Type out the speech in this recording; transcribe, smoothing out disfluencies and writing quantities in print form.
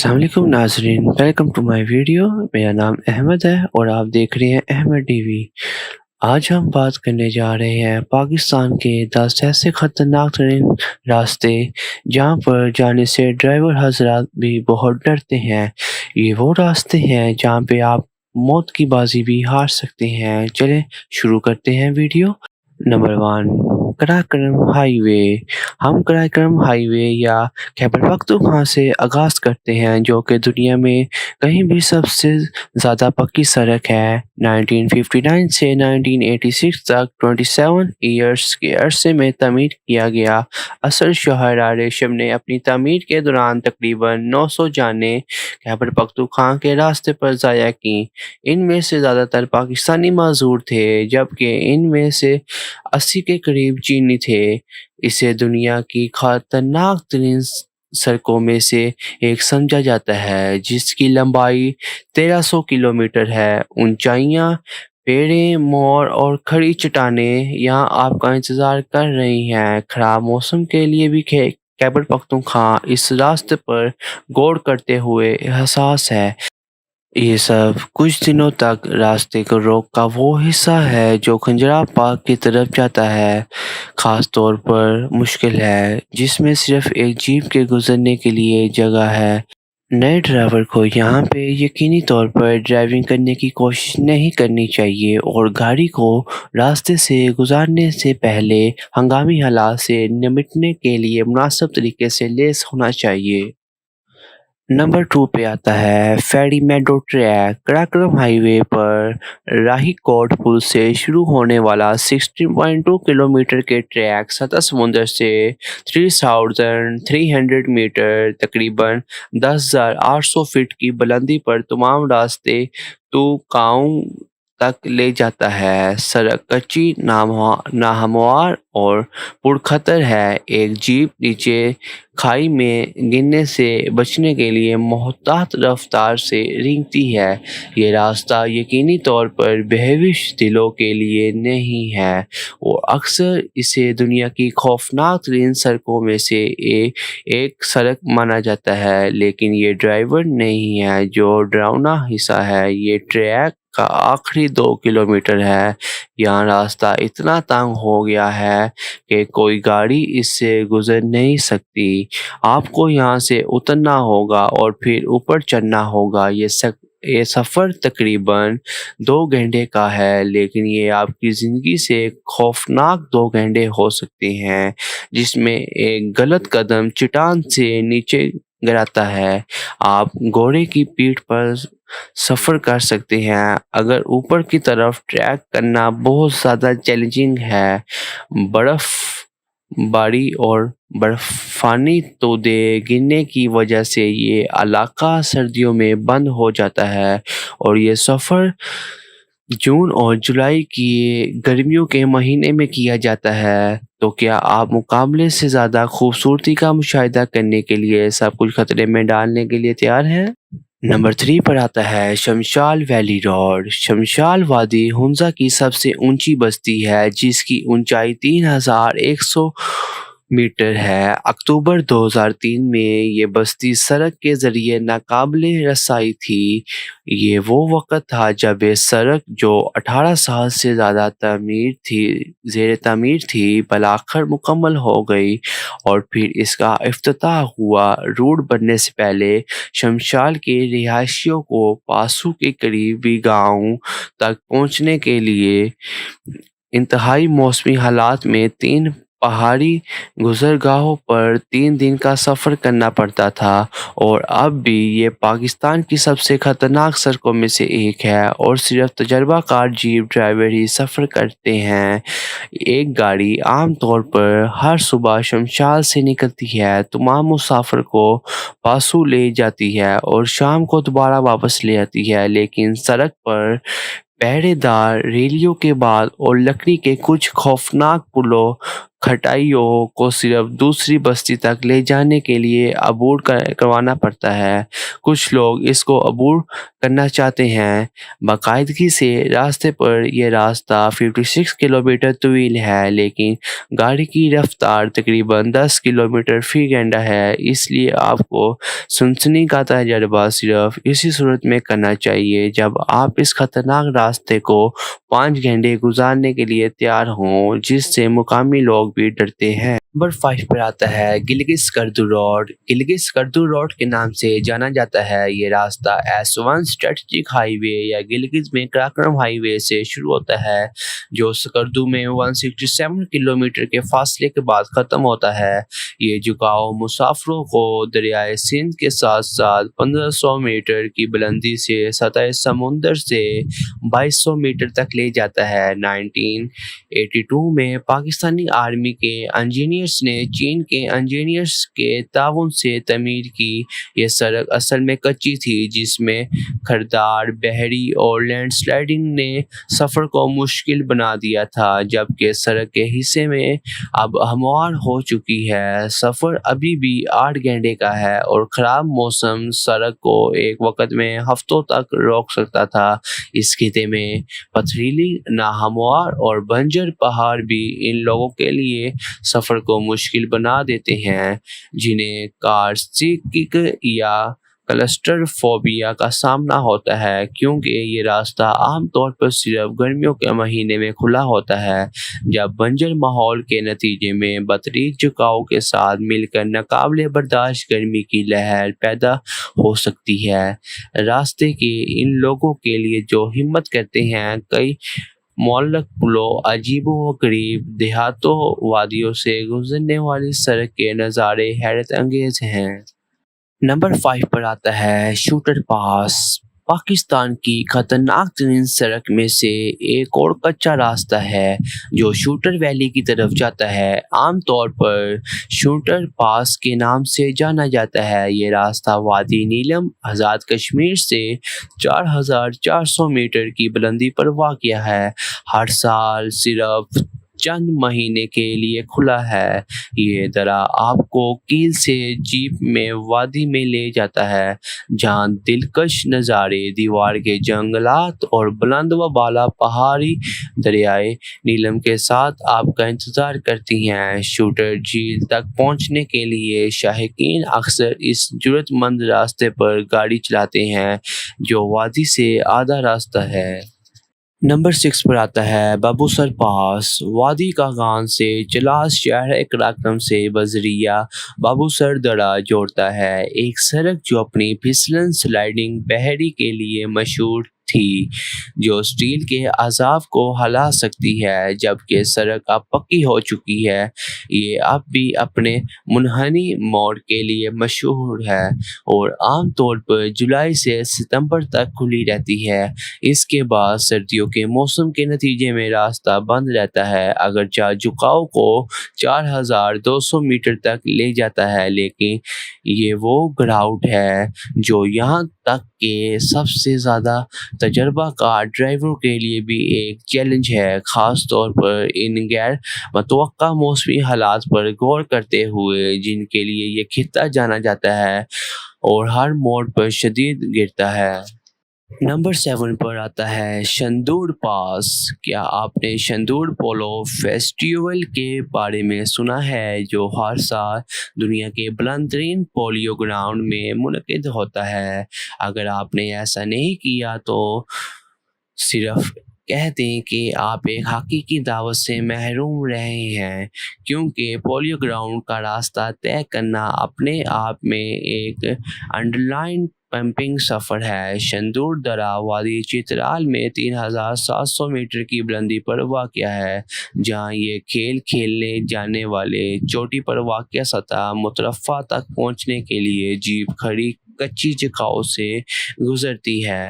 अस्सलाम वालेकुम नाज़रीन, वेलकम टू माय वीडियो। मेरा नाम अहमद है और आप देख रहे हैं अहमद टीवी। आज हम बात करने जा रहे हैं पाकिस्तान के 10 ऐसे ख़तरनाक तरीन रास्ते जहां पर जाने से ड्राइवर हज़रात भी बहुत डरते हैं। ये वो रास्ते हैं जहां पे आप मौत की बाजी भी हार सकते हैं। चलें शुरू करते हैं वीडियो। Number 1, Karakoram highway. हम कराकरम हाईवे या खैबर पख्तूनख्वा से आगाज़ करते हैं, जो कि दुनिया में कहीं भी सबसे ज़्यादा पक्की सड़क है। 1959 से 1986 तक 27 ईयर्स के अरसे में तमीर किया गया। असल शोहरा रेशम ने अपनी तमीर के दौरान तकरीबन 900 जानें खैबर पख्तूनख्वा के रास्ते पर ज़ाया की। इनमें से ज़्यादातर पाकिस्तानी मज़दूर थे, जबकि इनमें से 80 के करीब चीनी थे। इसे दुनिया की खतरनाक तरीन सड़कों में से एक समझा जाता है, जिसकी लंबाई 1300 किलोमीटर है। ऊंचाइयां, पेड़ें, मोड़ और खड़ी चट्टानें यहाँ आपका इंतज़ार कर रही हैं। खराब मौसम के लिए भी खैबर पख्तूनख्वा इस रास्ते पर गौर करते हुए हसास है। ये सब कुछ दिनों तक रास्ते को रोक का वो हिस्सा है जो खंजरा पार्क की तरफ जाता है। खास तौर पर मुश्किल है, जिसमें सिर्फ एक जीप के गुजरने के लिए जगह है। नए ड्राइवर को यहाँ पे यकीनी तौर पर ड्राइविंग करने की कोशिश नहीं करनी चाहिए और गाड़ी को रास्ते से गुजारने से पहले हंगामी हालात से निपटने के लिए मुनासिब तरीके से लैस होना चाहिए। नंबर 2 पे आता है फेरी मेडो ट्रैक। कराकरम हाईवे पर राहीकोट पुल से शुरू होने वाला 16.2 किलोमीटर के ट्रैक सतह समुंदर से 3,300 मीटर तकरीबन 10,800 फीट की बुलंदी पर तमाम रास्ते तुकाऊ तक ले जाता है। सड़क कच्ची, नाहमवार और पुरखतर है। एक जीप नीचे खाई में गिरने से बचने के लिए मोहतात रफ्तार से रेंगती है। ये रास्ता यकीनी तौर पर बेहविश दिलों के लिए नहीं है और अक्सर इसे दुनिया की खौफनाक तरीन सड़कों में से एक सड़क माना जाता है, लेकिन ये ड्राइवर नहीं है जो डरावना हिस्सा है। ये ट्रैक का आखिरी 2 किलोमीटर है। यहाँ रास्ता इतना तंग हो गया है कि कोई गाड़ी इससे गुजर नहीं सकती। आपको यहाँ से उतरना होगा और फिर ऊपर चढ़ना होगा। ये सफ़र तकरीबन 2 घंटे का है, लेकिन ये आपकी ज़िंदगी से खौफनाक 2 घंटे हो सकते हैं, जिसमें एक गलत कदम चट्टान से नीचे गिराता है। आप घोड़े की पीठ पर सफ़र कर सकते हैं। अगर ऊपर की तरफ ट्रैक करना बहुत ज़्यादा चैलेंजिंग है, बर्फ़बारी और बर्फानी तोदे गिरने की वजह से ये इलाका सर्दियों में बंद हो जाता है और ये सफ़र जून और जुलाई की गर्मियों के महीने में किया जाता है। तो क्या आप मुकाबले से ज़्यादा खूबसूरती का मुशाहिदा करने के लिए सब कुछ खतरे में डालने के लिए तैयार हैं? नंबर 3 पर आता है शमशाल वैली रोड। शमशाल वादी हुंजा की सबसे ऊंची बस्ती है, जिसकी ऊंचाई 3,100 मीटर है। अक्टूबर 2003 में ये बस्ती सड़क के जरिए नाकाबिले रसाई थी। ये वो वक़्त था जब ये सड़क, जो 18 साल से ज़्यादा ज़ेर तामीर थी, बिलाखिर मुकम्मल हो गई और फिर इसका इफ्तिताह हुआ। रोड बनने से पहले शमशाल के रिहायशियों को पासू के करीबी गाँव तक पहुँचने के लिए इंतहाई मौसमी हालात में 3 पहाड़ी गुज़रगाहों पर 3 दिन का सफ़र करना पड़ता था और अब भी ये पाकिस्तान की सबसे ख़तरनाक सड़कों में से एक है और सिर्फ तजर्बाकार जीप ड्राइवर ही सफ़र करते हैं। एक गाड़ी आम तौर पर हर सुबह शमशाल से निकलती है, तमाम मुसाफिर को पासू ले जाती है और शाम को दोबारा वापस ले आती है, लेकिन सड़क पर पहरेदार रैलियों के बाद और लकड़ी के कुछ खौफनाक पुलों खटाइयों को सिर्फ दूसरी बस्ती तक ले जाने के लिए अबूर करवाना पड़ता है। कुछ लोग इसको अबूर کرنا چاہتے ہیں۔ باقاعدگی سے راستے پر یہ راستہ 56 کلومیٹر طویل ہے، لیکن گاڑی کی رفتار تقریباً 10 کلومیٹر فی گھنٹہ ہے، اس لیے آپ کو سنسنی کا تجربہ صرف اسی صورت میں کرنا چاہیے جب آپ اس خطرناک راستے کو 5 گھنٹے گزارنے کے لیے تیار ہوں، جس سے مقامی لوگ بھی ڈرتے ہیں۔ نمبر 5 پر آتا ہے گلگت سکردو روڈ۔ گلگت سکردو روڈ کے نام سے جانا جاتا ہے۔ یہ راستہ S1 اسٹریٹجک ہائی وے یا گلگت میں قراقرم ہائی وے سے شروع ہوتا ہے، جو سکردو میں 167 کلومیٹر کے فاصلے کے بعد ختم ہوتا ہے۔ یہ جھکاؤ مسافروں کو دریائے سندھ کے ساتھ ساتھ 1500 میٹر کی بلندی سے سطح سمندر سے 2200 میٹر تک لے جاتا ہے۔ 1982 میں پاکستانی آرمی کے انجینئرز نے چین کے انجینئرز کے تعاون سے تعمیر کی۔ یہ سڑک اصل میں کچی تھی، جس میں خردار، بحری اور لینڈ سلائڈنگ نے سفر کو مشکل بنا دیا تھا، جبکہ سڑک کے حصے میں اب ہموار ہو چکی ہے۔ سفر ابھی بھی 8 گھنٹے کا ہے اور خراب موسم سڑک کو ایک وقت میں ہفتوں تک روک سکتا تھا۔ اس خطے میں پتھریلی، ناہموار اور بنجر پہاڑ بھی ان لوگوں کے لیے سفر کو مشکل بنا دیتے ہیں جنہیں کارسیکک یا کلسٹر فوبیا کا سامنا ہوتا ہے، کیونکہ یہ راستہ عام طور پر صرف گرمیوں کے مہینے میں کھلا ہوتا ہے، جب بنجر ماحول کے نتیجے میں بطریق جھکاؤ کے ساتھ مل کر ناقابل برداشت گرمی کی لہر پیدا ہو سکتی ہے۔ راستے کے ان لوگوں کے لیے جو ہمت کرتے ہیں، کئی معلق پلوں، عجیب و غریب دیہاتوں، وادیوں سے گزرنے والی سڑک کے نظارے حیرت انگیز ہیں۔ نمبر 5 پر آتا ہے شوٹر پاس۔ پاکستان کی خطرناک ترین سڑک میں سے ایک اور کچا راستہ ہے جو شوٹر ویلی کی طرف جاتا ہے، عام طور پر شوٹر پاس کے نام سے جانا جاتا ہے۔ یہ راستہ وادی نیلم، آزاد کشمیر سے 4400 میٹر کی بلندی پر واقع ہے۔ ہر سال صرف چند مہینے کے لیے کھلا ہے۔ یہ درہ آپ کو کیل سے جیپ میں وادی میں لے جاتا ہے، جہاں دلکش نظارے، دیوار کے جنگلات اور بلند و بالا پہاڑی دریائے نیلم کے ساتھ آپ کا انتظار کرتی ہیں۔ شوٹر جھیل تک پہنچنے کے لیے شائقین اکثر اس جرأت مند راستے پر گاڑی چلاتے ہیں جو وادی سے آدھا راستہ ہے۔ نمبر 6 پر آتا ہے بابو سر پاس۔ وادی کاغان سے چلاس شہر قراقرم سے بزریہ بابو سر درہ جوڑتا ہے، ایک سڑک جو اپنی پھسلن سلائڈنگ بحری کے لیے مشہور تھی، جو اسٹیل کے اعصاب کو ہلا سکتی ہے۔ جبکہ سڑک اب پکی ہو چکی ہے، یہ اب بھی اپنے منحنی موڑ کے لیے مشہور ہے اور عام طور پر جولائی سے ستمبر تک کھلی رہتی ہے۔ اس کے بعد سردیوں کے موسم کے نتیجے میں راستہ بند رہتا ہے، اگرچہ جھکاؤ کو 4200 میٹر تک لے جاتا ہے، لیکن یہ وہ گراؤنڈ ہے جو یہاں تک کہ سب سے زیادہ تجربہ کار ڈرائیوروں کے لیے بھی ایک چیلنج ہے، خاص طور پر ان غیر متوقع موسمی حالات پر غور کرتے ہوئے جن کے لیے یہ خطہ جانا جاتا ہے اور ہر موڑ پر شدید گرتا ہے۔ نمبر 7 پر آتا ہے شندور پاس۔ کیا آپ نے شندور پولو فیسٹیول کے بارے میں سنا ہے، جو ہر سال دنیا کے بلند ترین پولیو گراؤنڈ میں منعقد ہوتا ہے؟ اگر آپ نے ایسا نہیں کیا تو صرف کہہ دیں کہ آپ ایک حقیقی دعوت سے محروم رہے ہیں، کیونکہ پولیو گراؤنڈ کا راستہ طے کرنا اپنے آپ میں ایک انڈرلائن پمپنگ سفر ہے۔ شندور درہ وادی چترال میں 3700 میٹر کی بلندی پر واقع ہے، جہاں یہ کھیل کھیلنے جانے والے چوٹی پر واقع سطح مترفع تک پہنچنے کے لیے جیپ کھڑی کچی جھکاؤ سے گزرتی ہے۔